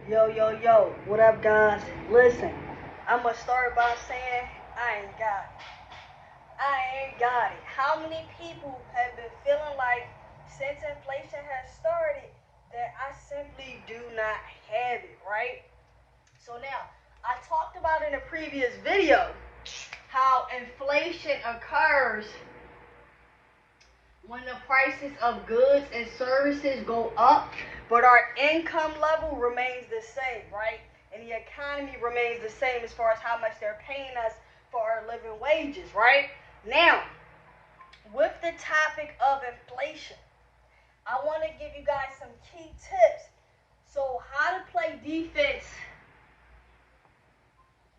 Yo, yo, yo, what up, guys? Listen, I'm gonna start by saying I ain't got it. I ain't got it. How many people have been feeling like since inflation has started that I simply do not have it, right? So now, I talked about in a previous video how inflation occurs when the prices of goods and services go up, but our income level remains the same, right? And the economy remains the same as far as how much they're paying us for our living wages, right? Now, with the topic of inflation, I want to give you guys some key tips. So, how to play defense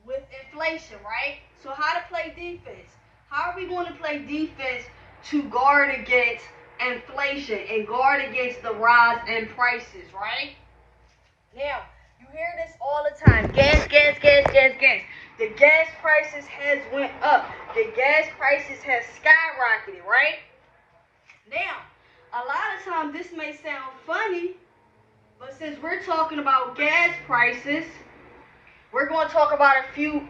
with inflation, right? So, how to play defense. How are we going to play defense to guard against inflation and guard against the rise in prices, right? Now, you hear this all the time. Gas, gas, gas, gas, gas. The gas prices has went up. The gas prices has skyrocketed, right? Now, a lot of times this may sound funny, but since we're talking about gas prices, we're going to talk about a few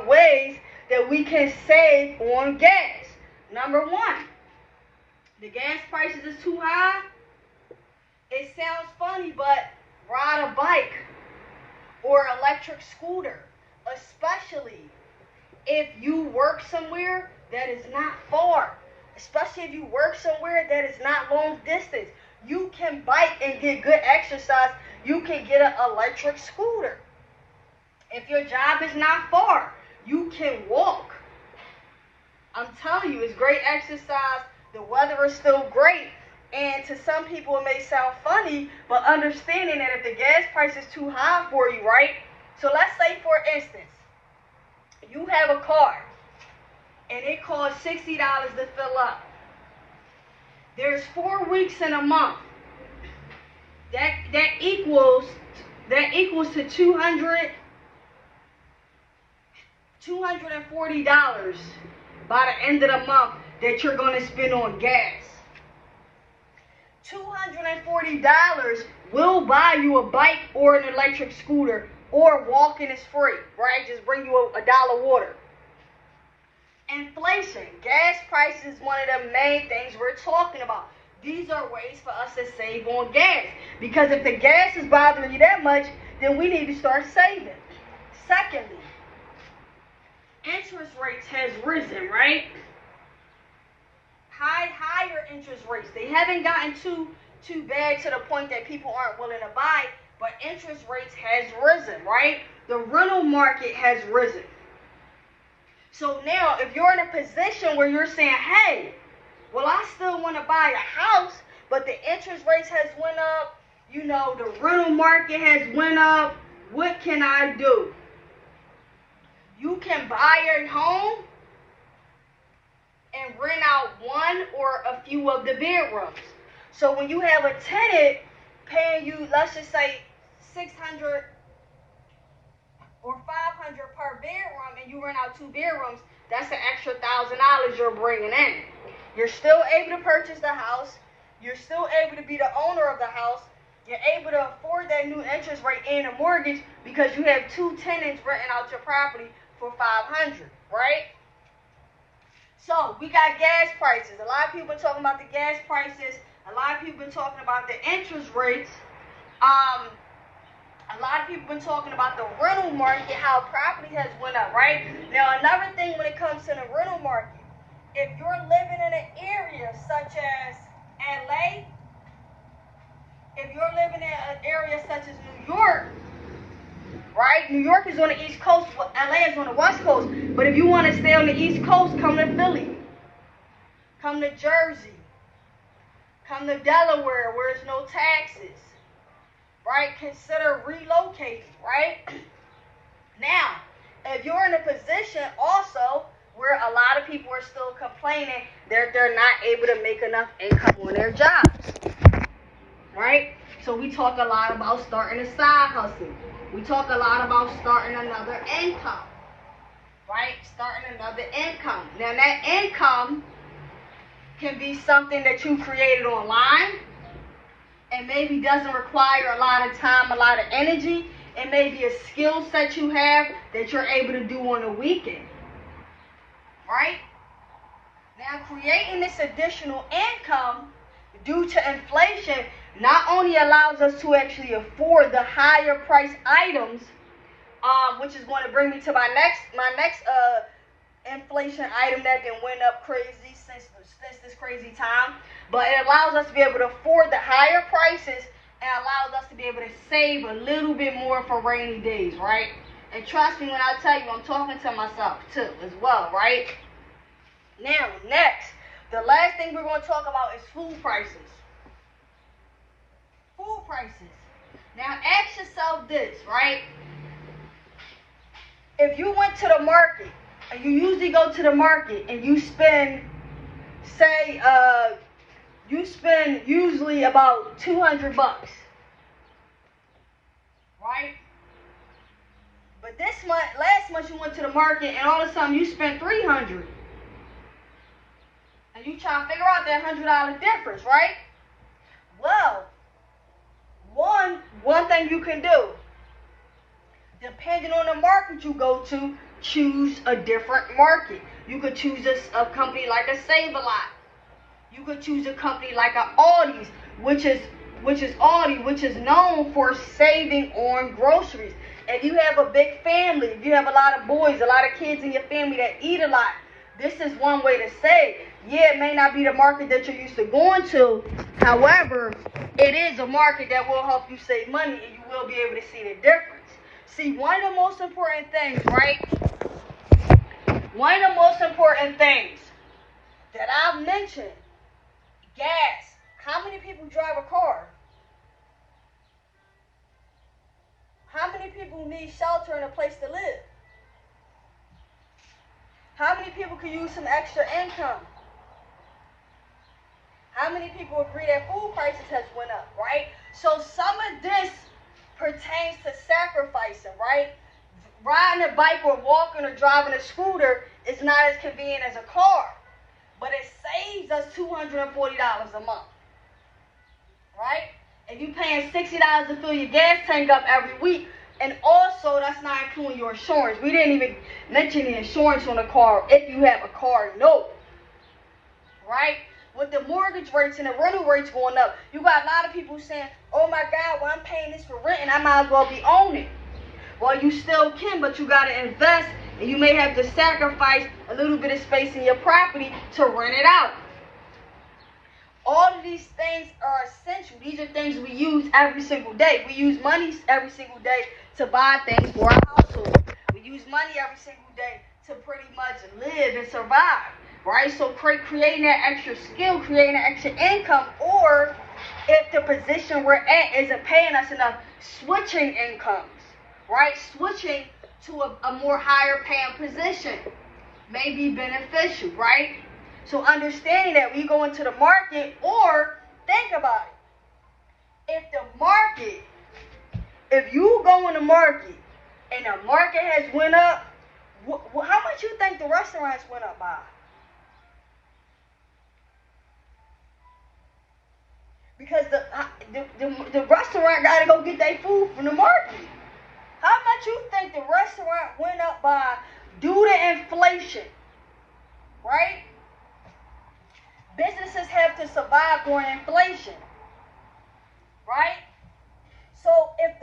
ways that we can save on gas. Number one, the gas prices is too high. It sounds funny, but ride a bike or electric scooter, especially if you work somewhere that is not far, especially if you work somewhere that is not long distance. You can bike and get good exercise. You can get an electric scooter. If your job is not far, you can walk. I'm telling you, it's great exercise. The weather is still great. And to some people it may sound funny, but understanding that if the gas price is too high for you, right? So let's say, for instance, you have a car and it costs $60 to fill up. There's 4 weeks in a month. That equals to $240 by the end of the month that you're going to spend on gas. $240 will buy you a bike or an electric scooter, or walking is free, right? Just bring you a dollar water. Inflation, gas prices is one of the main things we're talking about. These are ways for us to save on gas, because if the gas is bothering you that much, then we need to start saving. Secondly, interest rates has risen, right? Higher interest rates. They haven't gotten too bad to the point that people aren't willing to buy, but interest rates has risen, right? The rental market has risen. So now, if you're in a position where you're saying, hey, well, I still want to buy a house, but the interest rates has went up, the rental market has went up, what can I do? You can buy a home and rent out one or a few of the bedrooms. So when you have a tenant paying you, let's just say $600 or $500 per bedroom, and you rent out 2 bedrooms, that's an extra $1,000 you're bringing in. You're still able to purchase the house. You're still able to be the owner of the house. You're able to afford that new interest rate and a mortgage because you have 2 tenants renting out your property for $500, right? So we got gas prices. A lot of people been talking about the gas prices. A lot of people been talking about the interest rates. A lot of people been talking about the rental market, how property has went up, right? Now, another thing when it comes to the rental market, if you're living in an area such as LA, if you're living in an area such as New York, right? New York is on the East Coast, LA is on the West Coast. But if you want to stay on the East Coast, come to Philly, come to Jersey, come to Delaware where there's no taxes, right? Consider relocating, right? Now, if you're in a position also where a lot of people are still complaining that they're not able to make enough income on their jobs, right? So we talk a lot about starting a side hustle. We talk a lot about starting another income, right? Starting another income. Now that income can be something that you created online. and maybe doesn't require a lot of time, a lot of energy. It may be a skill set you have that you're able to do on a weekend, right? Now, creating this additional income due to inflation not only allows us to actually afford the higher price items, which is going to bring me to my next inflation item that then went up crazy since this crazy time. But it allows us to be able to afford the higher prices and allows us to be able to save a little bit more for rainy days, right? And trust me when I tell you, I'm talking to myself too as well, right? Now, next, the last thing we're going to talk about is food prices. Food prices. Now, ask yourself this, right? If you went to the market, and you usually go to the market and you spend, say, usually about $200, right? But last month you went to the market and all of a sudden you spent $300. And you try to figure out that $100 difference, right? Well, one thing you can do, depending on the market you go to, choose a different market. You could choose a company like a Save-A-Lot. You could choose a company like a Aldi's, which is Aldi, which is known for saving on groceries. If you have a big family, if you have a lot of boys, a lot of kids in your family that eat a lot, this is one way to save. Yeah, it may not be the market that you're used to going to. However, it is a market that will help you save money and you will be able to see the difference. See, one of the most important things, right? One of the most important things that I've mentioned, gas. How many people drive a car? How many people need shelter and a place to live? How many people could use some extra income? How many people agree that food prices has went up, right? So some of this pertains to sacrificing, right? Riding a bike or walking or driving a scooter is not as convenient as a car, but it saves us $240 a month, right? And you paying $60 to fill your gas tank up every week, and also that's not including your insurance. We didn't even mention the insurance on the car if you have a car note, right? With the mortgage rates and the rental rates going up, you got a lot of people saying, oh my God, well I'm paying this for rent and I might as well be owning. Well, you still can, but you got to invest and you may have to sacrifice a little bit of space in your property to rent it out. All of these things are essential. These are things we use every single day. We use money every single day to buy things for our household. We use money every single day to pretty much live and survive, right? So creating that extra skill, creating that extra income, or if the position we're at isn't paying us enough, switching incomes, right? Switching to a more higher paying position may be beneficial, right? So understanding that we go into the market, or think about it. If you go in the market and the market has went up, how much you think the restaurants went up by? Because the restaurant got to go get their food from the market. How much you think the restaurant went up by due to inflation, right? Businesses have to survive during inflation, right? So if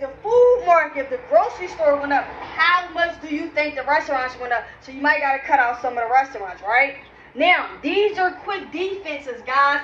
the food market, if the grocery store went up, how much do you think the restaurants went up? So you might got to cut out some of the restaurants, right? Now, these are quick defenses, guys.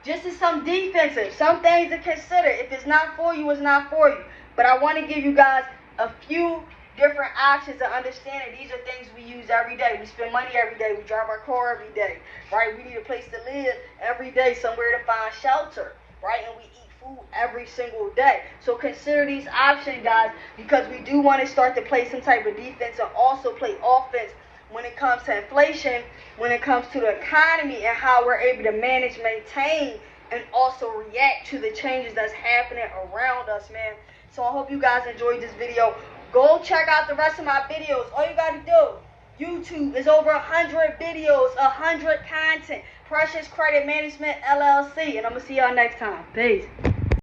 Just as some defensive, some things to consider. If it's not for you, it's not for you. But I want to give you guys a few different options to understand that these are things we use every day. We spend money every day. We drive our car every day, right? We need a place to live every day, somewhere to find shelter, right? And we eat food every single day. So consider these options, guys, because we do want to start to play some type of defense and also play offense when it comes to inflation, when it comes to the economy and how we're able to manage, maintain, and also react to the changes that's happening around us, man. So I hope you guys enjoyed this video. Go check out the rest of my videos. All you got to do, YouTube is over 100 videos, 100 content. Precious Credit Management LLC. And I'm going to see y'all next time. Peace.